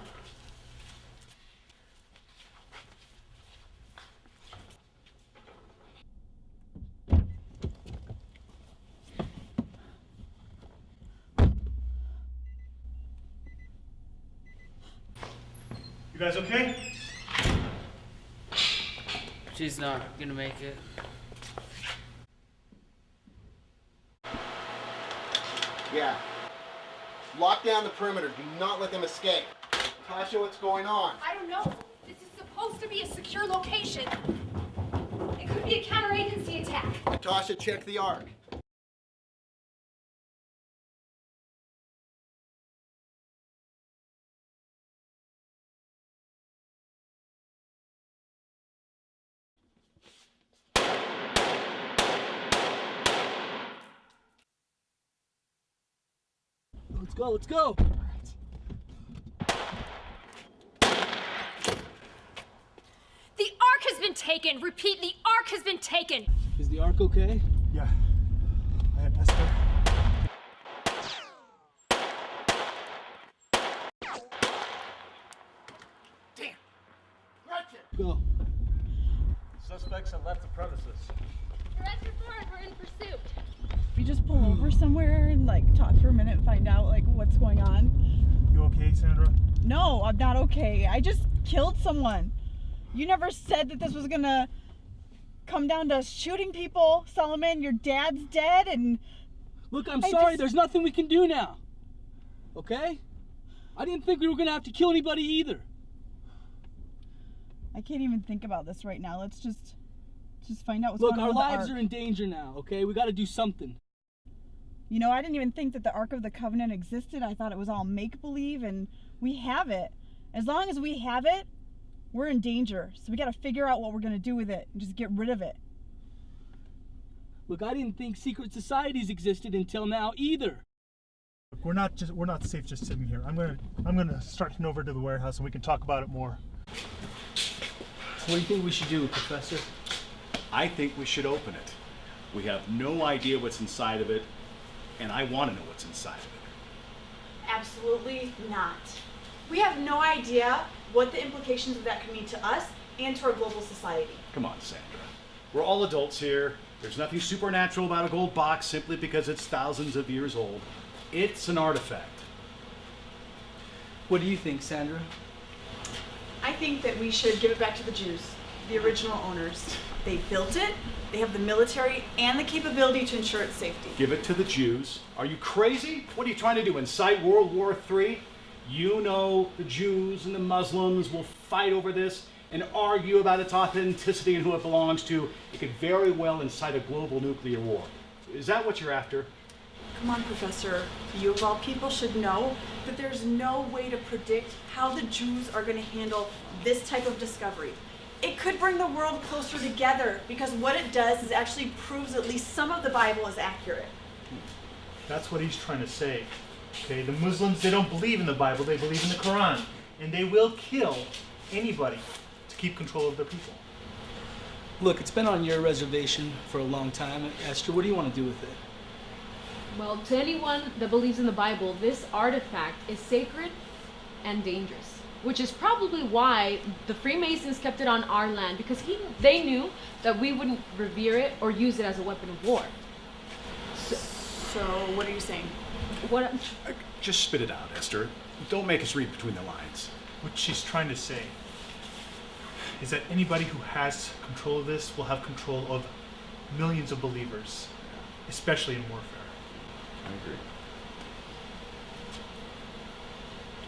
S12: You guys okay?
S24: She's not gonna make it.
S8: Yeah. Lock down the perimeter. Do not let them escape. Tasha, what's going on?
S26: I don't know. This is supposed to be a secure location. It could be a counteragency attack.
S8: Tasha, check the Ark.
S10: Let's go, let's go.
S26: The Ark has been taken. Repeat, the Ark has been taken.
S10: Is the Ark okay?
S18: Yeah. I have Esther.
S8: Damn. Gretchen.
S10: Go.
S11: Suspects have left the premises.
S5: We're at your floor and we're in pursuit.
S9: If you just pull over somewhere and like talk for a minute and find out like what's going on.
S18: You okay, Sandra?
S9: No, I'm not okay. I just killed someone. You never said that this was gonna come down to shooting people, Solomon. Your dad's dead and...
S10: Look, I'm sorry, there's nothing we can do now. Okay? I didn't think we were gonna have to kill anybody either.
S9: I can't even think about this right now. Let's just find out what's
S10: Look,
S9: going on
S10: our
S9: with the
S10: lives
S9: Ark.
S10: are in danger now, okay? We gotta do something.
S9: You know, I didn't even think that the Ark of the Covenant existed. I thought it was all make-believe, and we have it. As long as we have it, we're in danger. So we gotta figure out what we're gonna do with it and just get rid of it.
S10: Look, I didn't think secret societies existed until now either.
S18: Look, we're not safe just sitting here. I'm gonna start heading over to the warehouse and we can talk about it more.
S10: What do you think we should do, Professor?
S2: I think we should open it. We have no idea what's inside of it, and I want to know what's inside of it.
S9: Absolutely not. We have no idea what the implications of that could mean to us and to our global society.
S2: Come on, Sandra. We're all adults here. There's nothing supernatural about a gold box simply because it's thousands of years old. It's an artifact.
S10: What do you think, Sandra?
S9: I think that we should give it back to the Jews, the original owners. They built it, they have the military and the capability to ensure its safety.
S2: Give it to the Jews. Are you crazy? What are you trying to do, incite World War III? You know the Jews and the Muslims will fight over this and argue about its authenticity and who it belongs to. It could very well incite a global nuclear war. Is that what you're after?
S9: Come on, Professor. You of all people should know that there's no way to predict how the Jews are going to handle this type of discovery. It could bring the world closer together because what it does is actually proves at least some of the Bible is accurate.
S18: That's what he's trying to say. Okay, the Muslims, they don't believe in the Bible, they believe in the Quran. And they will kill anybody to keep control of their people.
S10: Look, it's been on your reservation for a long time. Esther, what do you want to do with it?
S22: Well, to anyone that believes in the Bible, this artifact is sacred and dangerous, which is probably why the Freemasons kept it on our land, because they knew that we wouldn't revere it or use it as a weapon of war.
S9: So what are you saying?
S2: Just spit it out, Esther. Don't make us read between the lines.
S18: What she's trying to say is that anybody who has control of this will have control of millions of believers, especially in warfare.
S2: I agree.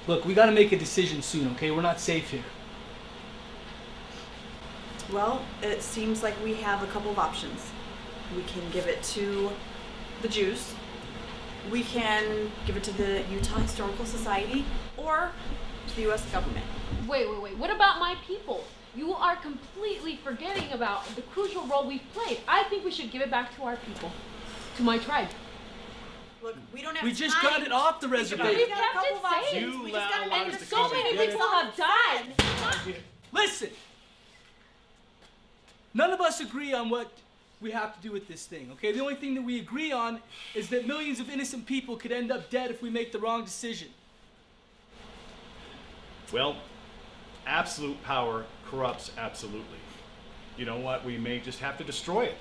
S10: Look, we got to make a decision soon, okay? We're not safe here.
S9: Well, it seems like we have a couple of options. We can give it to the Jews, we can give it to the Utah Historical Society, or to the U.S. government.
S22: Wait. What about my people? You are completely forgetting about the crucial role we've played. I think we should give it back to our people, to my tribe.
S9: Look, we don't have
S10: We just got it off the reservation.
S22: We've kept it safe. And so many people have died.
S10: Listen! None of us agree on what we have to do with this thing, okay? The only thing that we agree on is that millions of innocent people could end up dead if we make the wrong decision.
S2: Well, absolute power corrupts absolutely. You know what? We may just have to destroy it.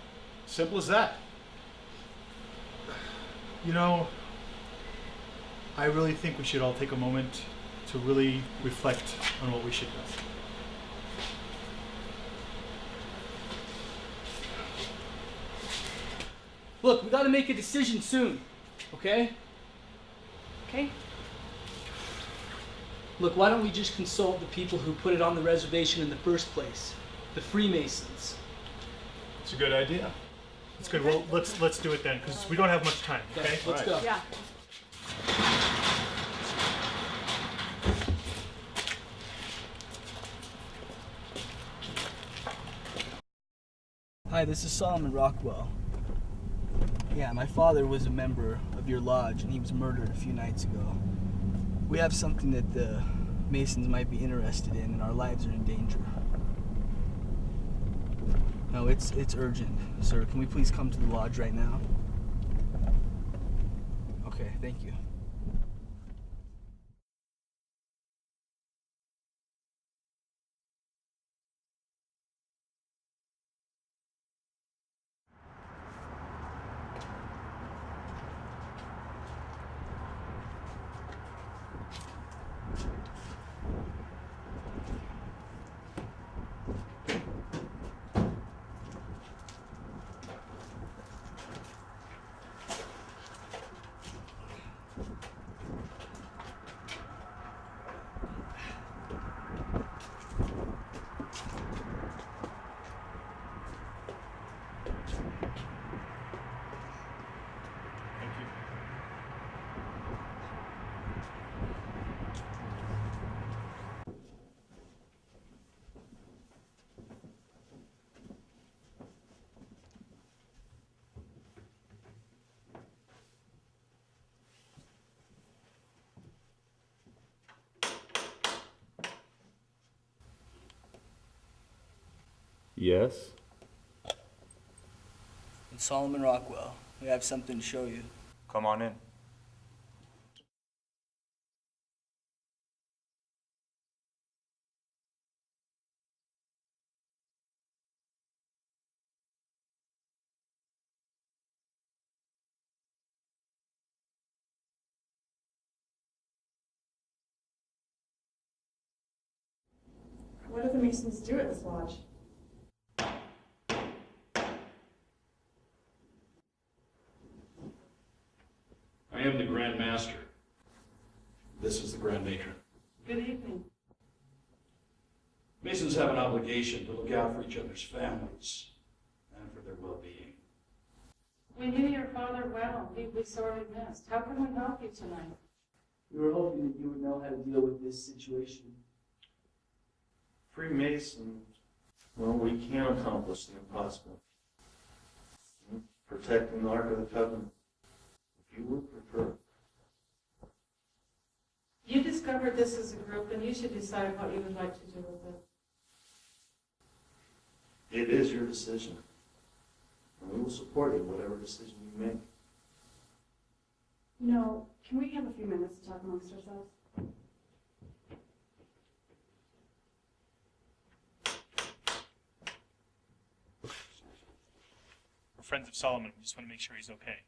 S2: Simple as that.
S18: You know, I really think we should all take a moment to really reflect on what we should do.
S10: Look, we gotta make a decision soon, okay?
S9: okay?
S10: Look, why don't we just consult the people who put it on the reservation in the first place? The Freemasons.
S12: It's a good idea. It's good. Well, let's do it then, because we don't have much time. Okay.
S10: Let's go.
S9: Yeah.
S10: Hi, this is Solomon Rockwell. Yeah, my father was a member of your lodge and he was murdered a few nights ago. We have something that the Masons might be interested in and our lives are in danger. No, it's urgent, sir. Can we please come to the lodge right now? Okay, thank you.
S13: Yes?
S10: It's Solomon Rockwell. We have something to show you.
S13: Come on in.
S9: What do the Masons do at this lodge?
S2: I am the Grand Master. This is the Grand Matron.
S9: Good evening.
S2: Masons have an obligation to look out for each other's families and for their well-being.
S14: We knew your father well. He was sorely missed. How can we help you tonight?
S10: We were hoping that you would know how to deal with this situation.
S11: Freemasons, well, we can accomplish the impossible. Protecting the Ark of the Covenant, if you would prefer.
S14: You discovered this as a group, and you should decide what you would like to do with it.
S11: It is your decision. And we will support you, whatever decision you make.
S9: No, can we have a few minutes to talk amongst ourselves?
S12: We're friends of Solomon. We just want to make sure he's okay.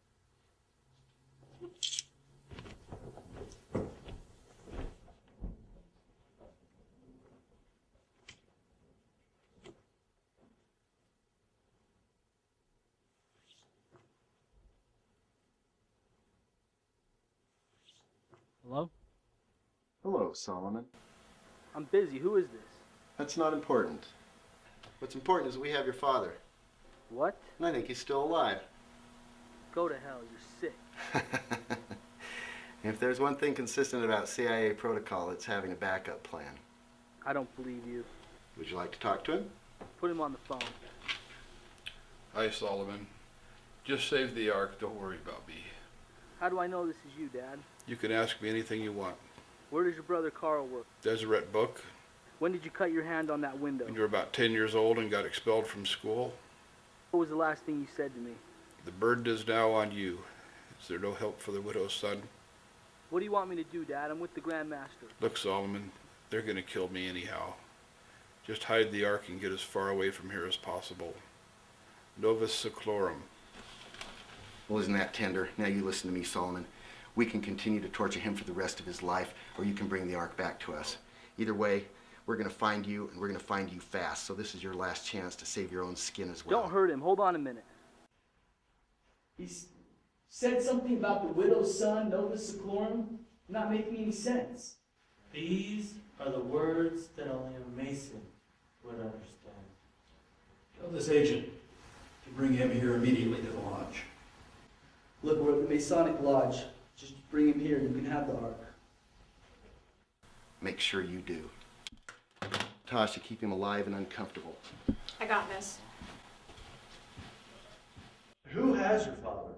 S10: Hello?
S8: Hello, Solomon.
S10: I'm busy. Who is this?
S8: That's not important. What's important is we have your father.
S10: What?
S8: And I think he's still alive.
S10: Go to hell. You're sick.
S8: If there's one thing consistent about CIA protocol, it's having a backup plan.
S10: I don't believe you.
S8: Would you like to talk to him?
S10: Put him on the phone.
S16: Hi, Solomon. Just save the Ark. Don't worry about me.
S10: How do I know this is you, Dad?
S16: You can ask me anything you want.
S10: Where does your brother Carl work?
S16: Deseret Book.
S10: When did you cut your hand on that window?
S16: When you were about 10 years old and got expelled from school.
S10: What was the last thing you said to me?
S16: The burden is now on you. Is there no help for the widow's son?
S10: What do you want me to do, Dad? I'm with the Grand Master.
S16: Look, Solomon, they're going to kill me anyhow. Just hide the Ark and get as far away from here as possible. Novus Seclorum.
S8: Well, isn't that tender? Now you listen to me, Solomon. We can continue to torture him for the rest of his life, or you can bring the Ark back to us. Either way, we're going to find you, and we're going to find you fast. So this is your last chance to save your own skin as well.
S10: Don't hurt him. Hold on a minute. He said something about the widow's son, Novus Seclorum. Not making any sense.
S24: These are the words that only a Mason would understand.
S1: Tell this agent to bring him here immediately to the lodge.
S10: Look, we're at the Masonic Lodge. Just bring him here and you can have the Ark.
S8: Make sure you do. Tasha, keep him alive and uncomfortable.
S26: I got this.
S1: Who has your father?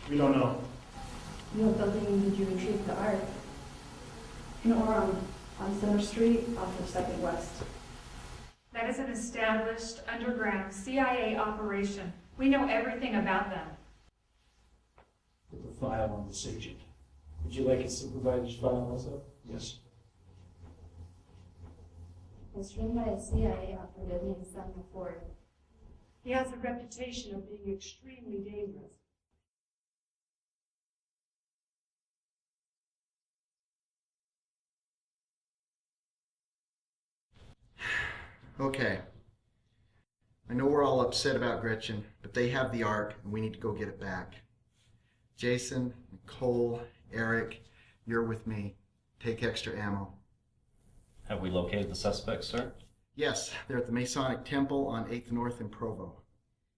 S1: We don't know.
S22: What building did you retrieve the Ark?
S14: In Orem, on Center Street, off of 2nd West. That is an established underground CIA operation. We know everything about them.
S1: Put the file on this agent.
S24: Would you like a supervisor's file also?
S1: Yes.
S22: It's run by a CIA operative named Samuel Ford.
S14: He has a reputation of being extremely dangerous.
S8: Okay. I know we're all upset about Gretchen, but they have the Ark, and we need to go get it back. Jason, Nicole, Eric, you're with me. Take extra ammo.
S6: Have we located the suspects, sir?
S8: Yes, they're at the Masonic Temple on 8th North in Provo.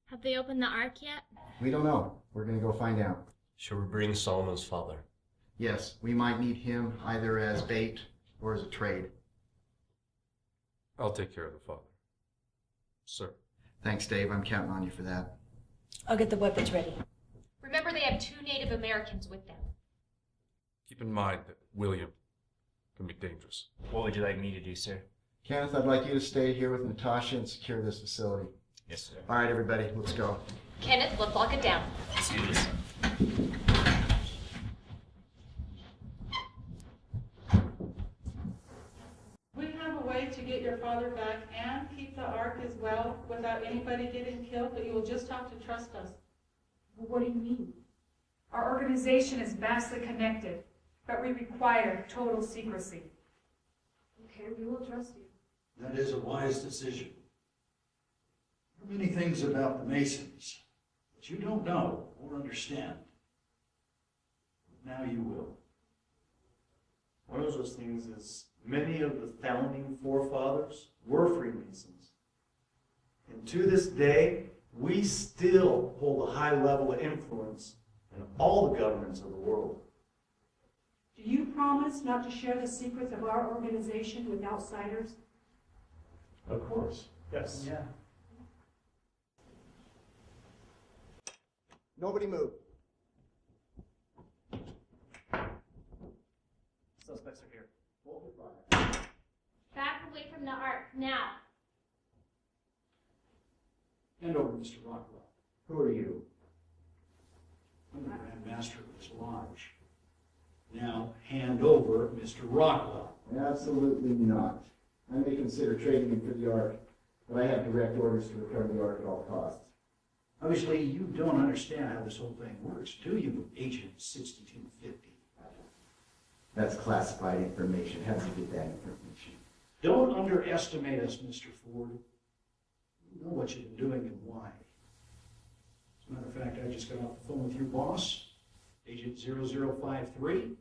S5: Have they opened the Ark yet?
S8: We don't know. We're going to go find out.
S6: Should we bring Solomon's father?
S8: Yes, we might need him either as bait or as a trade.
S4: I'll take care of the father. Sir.
S8: Thanks, Dave. I'm counting on you for that.
S26: I'll get the weapons ready. Remember, they have 2 Native Americans with them.
S4: Keep in mind that William can be dangerous.
S19: What would you like me to do, sir?
S8: Kenneth, I'd like you to stay here with Natasha and secure this facility.
S19: Yes, sir.
S8: All right, everybody, let's go.
S26: Kenneth, let's lock it down.
S19: Let's do this.
S14: We have a way to get your father back and keep the Ark as well without anybody getting killed, but you will just have to trust us.
S22: What do you mean?
S14: Our organization is vastly connected, but we require total secrecy.
S22: Okay, we will trust you.
S1: That is a wise decision. There are many things about the Masons that you don't know or understand. Now you will.
S13: One of those things is many of the founding forefathers were Freemasons. And to this day, we still hold a high level of influence in all the governments of the world.
S14: Do you promise not to share the secrets of our organization with outsiders?
S13: Of course, yes.
S14: Yeah.
S8: Nobody move.
S13: Suspects are here.
S5: Back away from the Ark, now.
S1: Hand over Mr. Rockwell.
S8: Who are you?
S1: I'm the Grand Master of this lodge. Now hand over Mr. Rockwell.
S8: Absolutely not. I may consider trading him for the Ark, but I have direct orders to recover the Ark at all costs.
S1: Obviously, you don't understand how this whole thing works, do you, Agent 6250?
S8: That's classified information. How did you get that information?
S1: Don't underestimate us, Mr. Ford. You know what you've been doing and why. As a matter of fact, I just got off the phone with your boss, Agent 0053,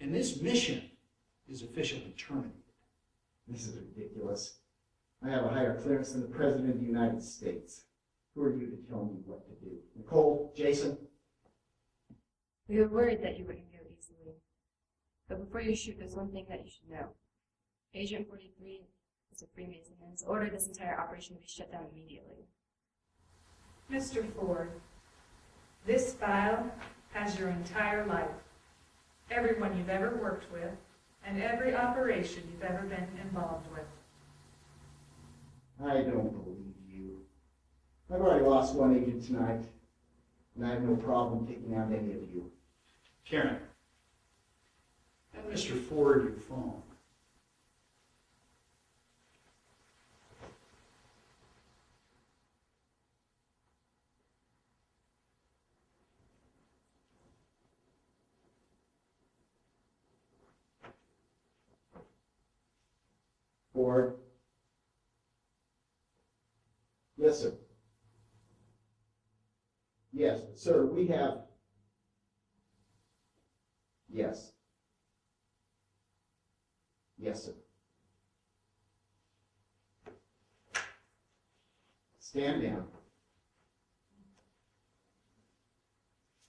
S1: and this mission is officially terminated.
S8: This is ridiculous. I have a higher clearance than the President of the United States. Who are you to tell me what to do? Nicole, Jason?
S22: We were worried that you wouldn't go easily. But before you shoot, there's one thing that you should know. Agent 43 is a Freemason and has ordered this entire operation to be shut down immediately.
S14: Mr. Ford, this file has your entire life, everyone you've ever worked with, and every operation you've ever been involved with.
S8: I don't believe you. I've already lost one agent tonight, and I have no problem taking out any of you.
S1: Karen, hand Mr. Ford your phone.
S8: Ford? Yes, sir. Yes, sir, we have Yes. Yes, sir. Stand down.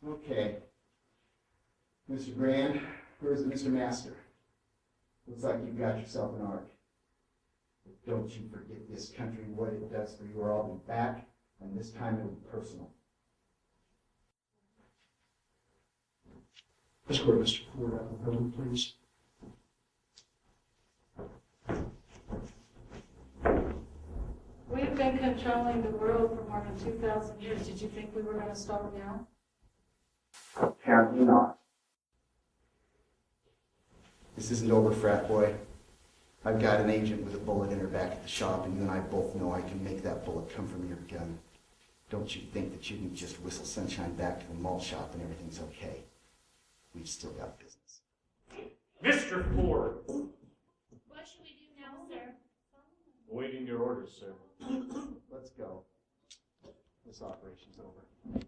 S8: Okay. Mr. Grand, where's Mr. Master? Looks like you've got yourself an ark. But don't you forget this country, what it does for you, or I'll be back, and this time it'll be personal.
S1: Escort Mr. Ford out of the building, please.
S14: We've been controlling the world for more than 2,000 years. Did you think we were going to stop now?
S8: Apparently not. This isn't over, frat boy. I've got an agent with a bullet in her back at the shop, and you and I both know I can make that bullet come from your gun. Don't you think that you can just whistle Sunshine back to the malt shop and everything's okay? We've still got business.
S3: Mr. Ford!
S5: What should we do now, sir?
S3: Waiting your orders, sir.
S8: Let's go. This operation's over.